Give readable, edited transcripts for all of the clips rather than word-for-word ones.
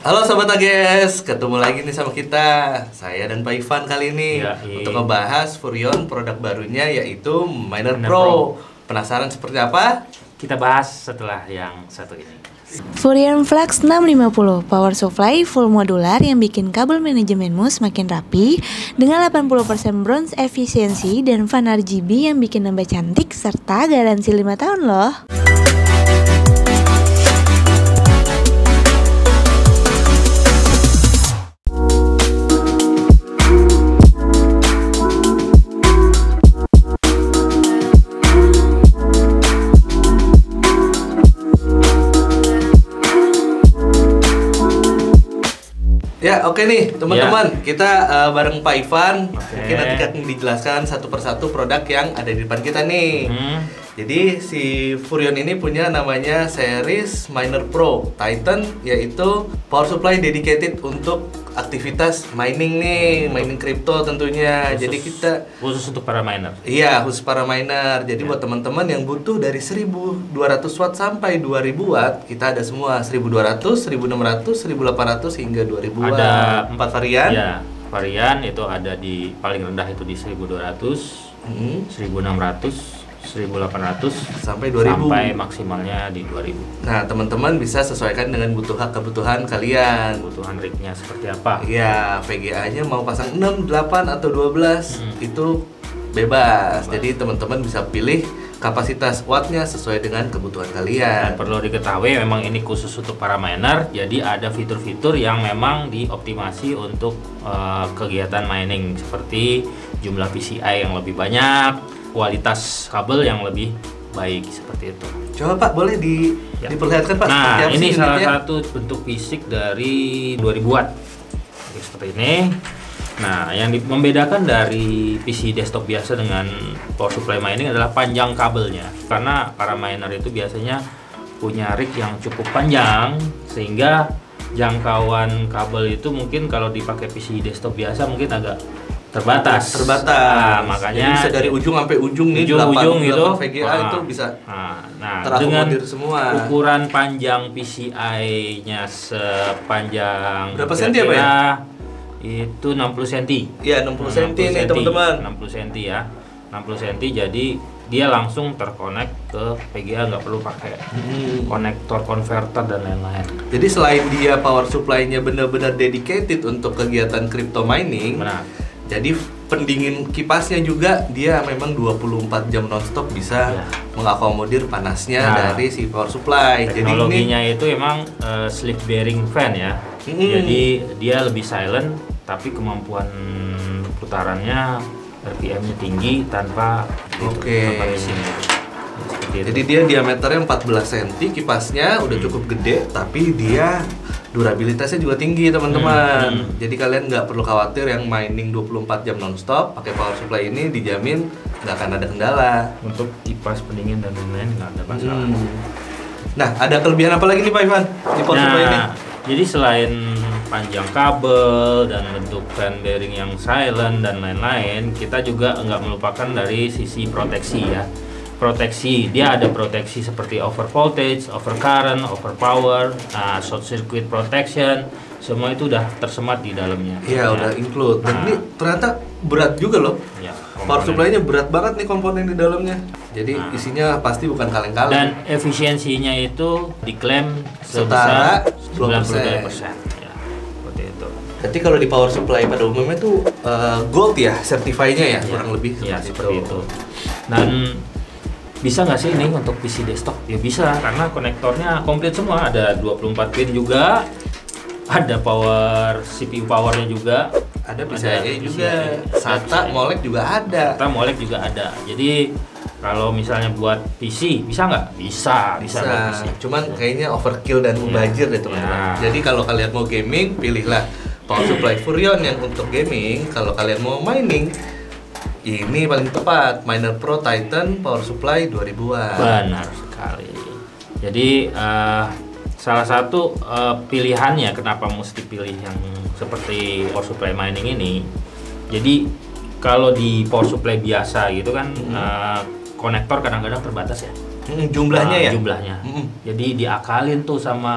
Halo Sobat AGS, ketemu lagi nih sama kita. Saya dan Pak Ivan kali ini untuk ngebahas Furrion produk barunya yaitu Miner Pro. Penasaran seperti apa? Kita bahas setelah yang satu ini. Furrion Flex 650 power supply full modular yang bikin kabel manajemenmu semakin rapi dengan 80% bronze efisiensi dan fan RGB yang bikin nambah cantik serta garansi 5 tahun loh. Ya oke nih teman-teman, kita bareng Pak Ivan. Mungkin nanti akan dijelaskan satu persatu produk yang ada di depan kita nih. Jadi si Furrion ini punya namanya series Miner Pro Titan, yaitu power supply dedicated untuk aktivitas mining nih, mining crypto tentunya. Jadi kita khusus untuk para miner. Iya, khusus para miner. Jadi buat teman-teman yang butuh dari 1200 watt sampai 2000 watt, kita ada semua 1200, 1600, 1800 hingga 2000 watt. Ada 4 varian. Ya, varian itu ada di paling rendah itu di 1200, 1600, 1800 sampai 2000. Sampai maksimalnya di 2000. Nah, teman-teman bisa sesuaikan dengan kebutuhan kalian. Kebutuhan rignya seperti apa? Iya, VGA-nya mau pasang 6, 8 atau 12 itu bebas. Jadi teman-teman bisa pilih kapasitas wattnya sesuai dengan kebutuhan kalian. Dan perlu diketahui memang ini khusus untuk para miner. Jadi ada fitur-fitur yang memang dioptimasi untuk kegiatan mining seperti jumlah PCI yang lebih banyak, kualitas kabel yang lebih baik seperti itu. Coba Pak, boleh diperlihatkan Pak? Nah, ini salah satu bentuk fisik dari 2000 watt. Jadi, seperti ini. Nah, yang membedakan dari PC desktop biasa dengan power supply mining adalah panjang kabelnya. Karena para miner itu biasanya punya rig yang cukup panjang, sehingga jangkauan kabel itu mungkin kalau dipakai PC desktop biasa mungkin agak terbatas. Nah, makanya jadi bisa dari ujung sampai ujung nih, ujung itu VGA itu bisa dengan semua. Ukuran panjang PCI-nya sepanjang berapa senti ya Pak ya? Itu 60 cm. Iya, 60 cm nih teman-teman. 60 cm ya. 60 cm, jadi dia langsung terkonek ke VGA, nggak perlu pakai konektor converter dan lain-lain. Jadi selain dia power supply-nya benar-benar dedicated untuk kegiatan crypto mining, jadi pendingin kipasnya juga dia memang 24 jam nonstop bisa mengakomodir panasnya dari si power supply. Teknologinya jadi itu emang sleep bearing fan ya. Jadi dia lebih silent tapi kemampuan putarannya RPM-nya tinggi tanpa mesin. Jadi dia diameternya 14 cm, kipasnya udah cukup gede, tapi dia durabilitasnya juga tinggi teman-teman. Jadi kalian nggak perlu khawatir yang mining 24 jam nonstop pakai power supply ini dijamin nggak akan ada kendala. Untuk kipas pendingin dan lain-lain nggak ada masalah. Nah, ada kelebihan apa lagi nih Pak Ivan di power supply ini? Jadi selain panjang kabel dan bentuk fan bearing yang silent dan lain-lain, kita juga nggak melupakan dari sisi proteksi ya. Proteksi, dia ada proteksi seperti over voltage, over current, over power, short circuit protection, semua itu udah tersemat di dalamnya. Iya, udah include. Dan ini ternyata berat juga loh. Ya, power supply-nya berat banget nih komponen di dalamnya. Jadi isinya pasti bukan kaleng-kaleng. Dan efisiensinya itu diklaim sebesar 92%. Ya, seperti itu. Jadi kalau di power supply pada umumnya itu gold ya, certify-nya ya, kurang lebih seperti itu. Dan bisa nggak sih ini untuk PC desktop? Ya bisa, karena konektornya komplit semua. Ada 24 pin juga, ada power CPU powernya juga, ada PCIe juga, SATA molek juga ada. SATA molek juga ada. Jadi kalau misalnya buat PC bisa nggak? Bisa. Cuman kayaknya overkill dan mubazir deh teman-teman. Jadi kalau kalian mau gaming, pilihlah power supply Furrion yang untuk gaming. Kalau kalian mau mining, ini paling tepat, Miner Pro Titan power supply 2000 watt. Benar sekali. Jadi salah satu pilihannya kenapa mesti pilih yang seperti power supply mining ini. Jadi kalau di power supply biasa gitu kan konektor kadang-kadang terbatas ya. Jumlahnya ya? Jumlahnya. Jadi diakalin tuh sama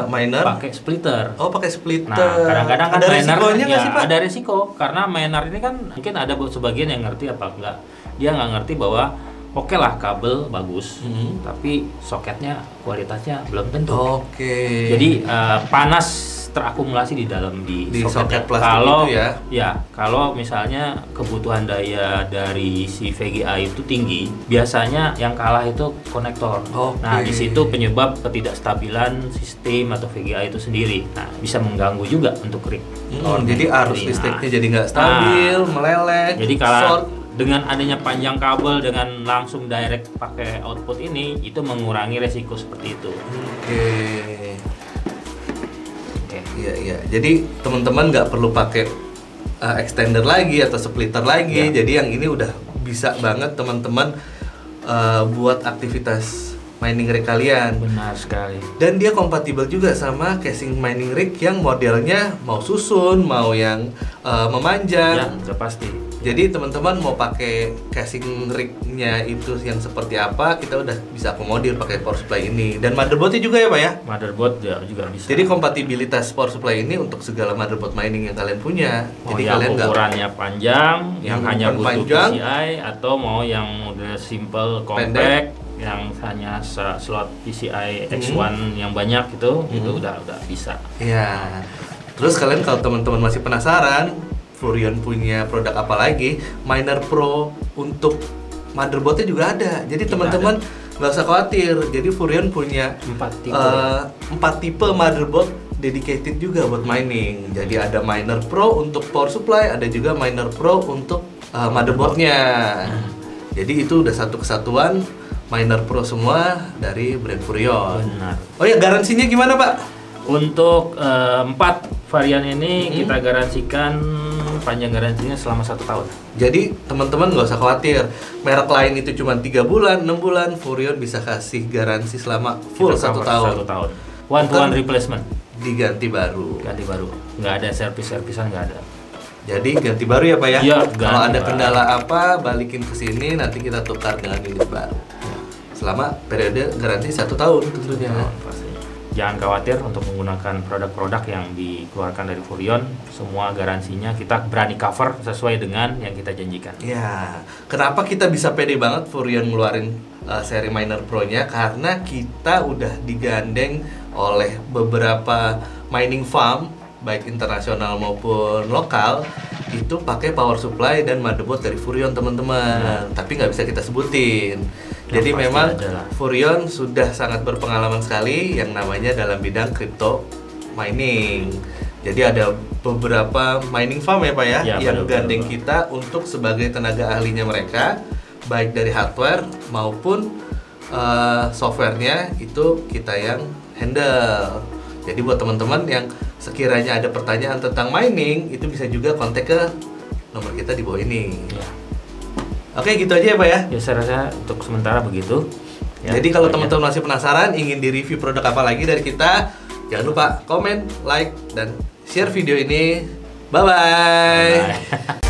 miner pakai splitter. Oh, pakai splitter. Nah, kadang-kadang kan ada miner resikonya nggak ya, sih, Pak? ada resiko karena miner ini kan mungkin ada sebagian yang ngerti apa enggak. Dia nggak ngerti bahwa oke lah kabel bagus, tapi soketnya kualitasnya belum tentu. Oke. Jadi panas terakumulasi di dalam di soket plastik kalau itu ya. Ya, kalau misalnya kebutuhan daya dari si VGA itu tinggi, biasanya yang kalah itu konektor. Nah, di situ penyebab ketidakstabilan sistem atau VGA itu sendiri. Nah, bisa mengganggu juga untuk rig. Jadi arus listriknya jadi nggak stabil, meleleh. Jadi kalau dengan adanya panjang kabel dengan langsung direct pakai output ini, itu mengurangi resiko seperti itu. Iya. Jadi teman-teman nggak perlu pakai extender lagi atau splitter lagi. Jadi yang ini udah bisa banget teman-teman buat aktivitas mining rig kalian. Benar sekali. Dan dia kompatibel juga sama casing mining rig yang modelnya mau susun, mau yang memanjang. Ya, udah pasti. Jadi teman-teman mau pakai casing rig-nya itu yang seperti apa, kita udah bisa akomodir pakai power supply ini. Dan motherboard-nya juga ya, Pak ya? Motherboard ya juga bisa. Jadi kompatibilitas power supply ini untuk segala motherboard mining yang kalian punya. Jadi yang kalian ukurannya panjang, yang hanya butuh panjang, PCI, atau mau yang model simple compact, yang hanya slot PCI X1 yang banyak itu udah bisa. Iya. Terus kalian kalau teman-teman masih penasaran, Furion punya produk apa lagi? Miner Pro untuk motherboardnya juga ada. Jadi teman-teman nggak usah khawatir. Jadi Furion punya 4 tipe motherboard dedicated juga buat mining. Jadi ada Miner Pro untuk power supply, ada juga Miner Pro untuk motherboardnya. Jadi itu udah satu kesatuan Miner Pro semua dari brand Furion. Benar. Oh ya, garansinya gimana, Pak? Untuk 4 varian ini kita garansikan panjang garansinya selama 1 tahun. Jadi teman-teman nggak usah khawatir. Merek lain itu cuma 3 bulan, 6 bulan. Furion bisa kasih garansi selama full 1 tahun. 1 tahun. One to one replacement. Diganti baru. Ganti baru. Nggak ada servisan nggak ada. Jadi ganti baru ya, Pak ya? Iya, kalau ada kendala apa, balikin ke sini, nanti kita tukar dengan unit baru. Selama periode garansi 1 tahun tentunya. Pastinya. Jangan khawatir untuk menggunakan produk-produk yang dikeluarkan dari Furion. Semua garansinya kita berani cover sesuai dengan yang kita janjikan. Ya, kenapa kita bisa pede banget Furion ngeluarin seri Miner Pro-nya? Karena kita udah digandeng oleh beberapa mining farm, baik internasional maupun lokal, itu pakai power supply dan motherboard dari Furion, teman-teman. Tapi nggak bisa kita sebutin. Jadi memang Furion sudah sangat berpengalaman sekali yang namanya dalam bidang crypto mining. Jadi ada beberapa mining farm ya, Pak ya, yang gandeng kita untuk sebagai tenaga ahlinya mereka, baik dari hardware maupun softwarenya itu kita yang handle. Jadi buat teman-teman yang sekiranya ada pertanyaan tentang mining, itu bisa juga kontak ke nomor kita di bawah ini. Oke, gitu aja ya, Pak ya? Ya, saya rasa untuk sementara begitu. Ya, jadi kalau teman-teman masih penasaran ingin di-review produk apa lagi dari kita, jangan lupa komen, like, dan share video ini. Bye-bye!